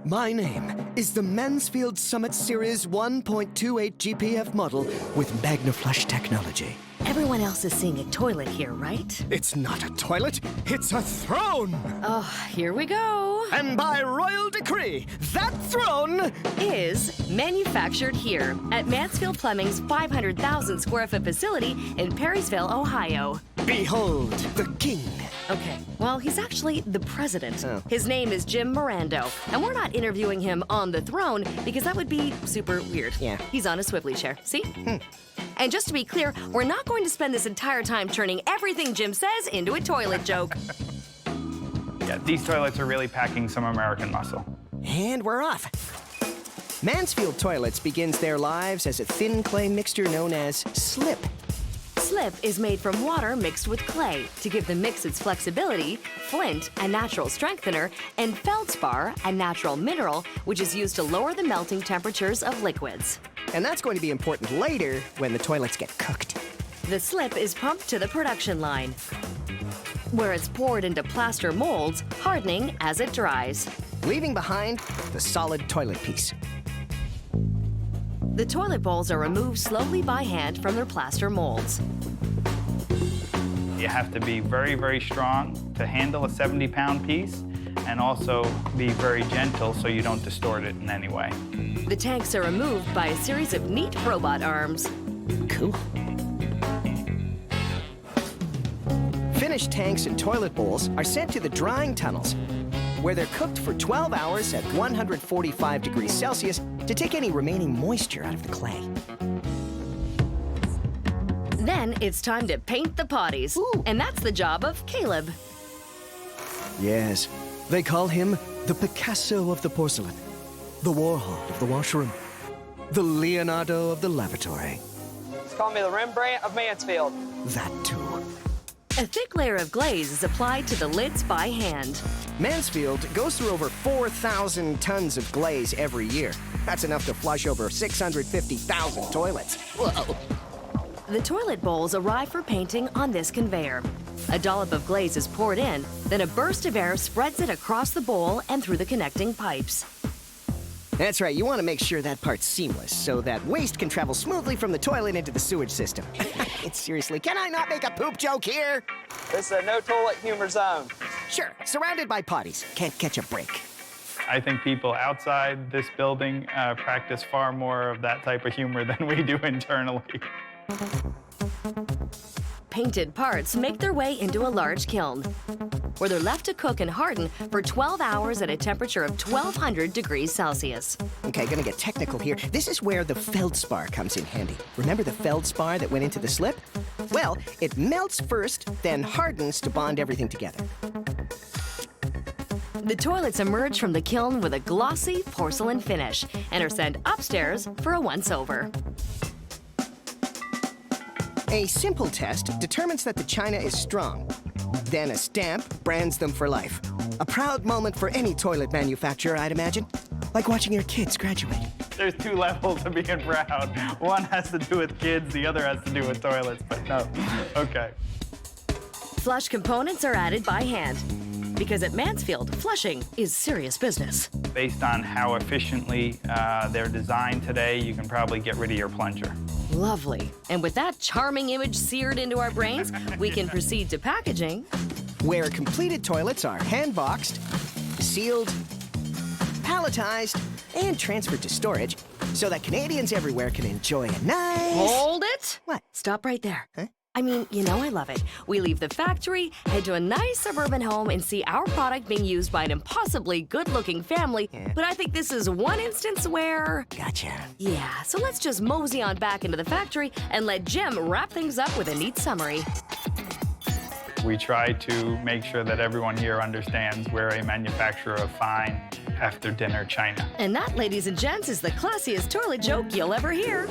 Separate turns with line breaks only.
My name is the Mansfield Summit Series 1.28 GPF model with MagnaFlush technology.
Everyone else is seeing a toilet here, right?
It's not a toilet, it's a throne!
Oh, here we go.
And by royal decree, that throne
Is manufactured here at Mansfield Plumbing's 500,000 square foot facility in Perrysville, Ohio.
behold the king.
Okay, well, he's actually the president.
Oh.
His name is Jim Morando, and we're not interviewing him on the throne because that would be super weird.
Yeah.
He's on a swivelly chair. See? And just to be clear, we're not going to spend this entire time turning everything Jim says into a toilet joke.
Yeah, these toilets are really packing some American muscle.
And we're off. Mansfield Toilets begins their lives as a thin clay mixture known as slip.
Slip is made from water mixed with clay to give the mix its flexibility, flint, a natural strengthener, and feldspar, a natural mineral, which is used to lower the melting temperatures of liquids.
And that's going to be important later when the toilets get cooked.
The slip is pumped to the production line, where it's poured into plaster molds, hardening as it dries.
Leaving behind the solid toilet piece.
The toilet bowls are removed slowly by hand from their plaster molds.
You have to be very, very strong to handle a 70-pound piece and also be very gentle so you don't distort it in any way.
The tanks are removed by a series of neat robot arms.
Cool. Finished tanks and toilet bowls are sent to the drying tunnels, where they're cooked for 12 hours at 145 degrees Celsius to take any remaining moisture out of the clay.
Then it's time to paint the potties.
Ooh.
And that's the job of Caleb.
Yes, they call him the Picasso of the porcelain, the Warhol of the washroom, the Leonardo of the lavatory.
Just call me the Rembrandt of Mansfield.
That too.
A thick layer of glaze is applied to the lids by hand.
Mansfield goes through over 4,000 tons of glaze every year. That's enough to flush over 650,000 toilets. Whoa.
The toilet bowls arrive for painting on this conveyor. A dollop of glaze is poured in, then a burst of air spreads it across the bowl and through the connecting pipes.
That's right, you want to make sure that part's seamless so that waste can travel smoothly from the toilet into the sewage system. Seriously, can I not make a poop joke here?
This is a no toilet humor zone.
Sure, surrounded by potties. Can't catch a break.
I think people outside this building practice far more of that type of humor than we do internally.
Painted parts make their way into a large kiln, where they're left to cook and harden for 12 hours at a temperature of 1,200 degrees Celsius.
Okay, gonna get technical here. This is where the feldspar comes in handy. Remember the feldspar that went into the slip? Well, it melts first, then hardens to bond everything together.
The toilets emerge from the kiln with a glossy porcelain finish and are sent upstairs for a once-over.
A simple test determines that the china is strong. Then a stamp brands them for life. A proud moment for any toilet manufacturer, I'd imagine. Like watching your kids graduate.
There's two levels of being proud. One has to do with kids, the other has to do with toilets, but no. Okay.
Flush components are added by hand, because at Mansfield, flushing is serious business.
Based on how efficiently they're designed today, you can probably get rid of your plunger.
Lovely. And with that charming image seared into our brains, we can proceed to packaging.
Where completed toilets are hand-boxed, sealed, palletized, and transferred to storage so that Canadians everywhere can enjoy a nice...
Hold it!
What?
Stop right there.
Huh?
I mean, you know I love it. We leave the factory, head to a nice suburban home, and see our product being used by an impossibly good-looking family.
Yeah.
But I think this is one instance where...
Gotcha.
Yeah, so let's just mosey on back into the factory and let Jim wrap things up with a neat summary.
We try to make sure that everyone here understands we're a manufacturer of fine after-dinner china.
And that, ladies and gents, is the classiest toilet joke you'll ever hear.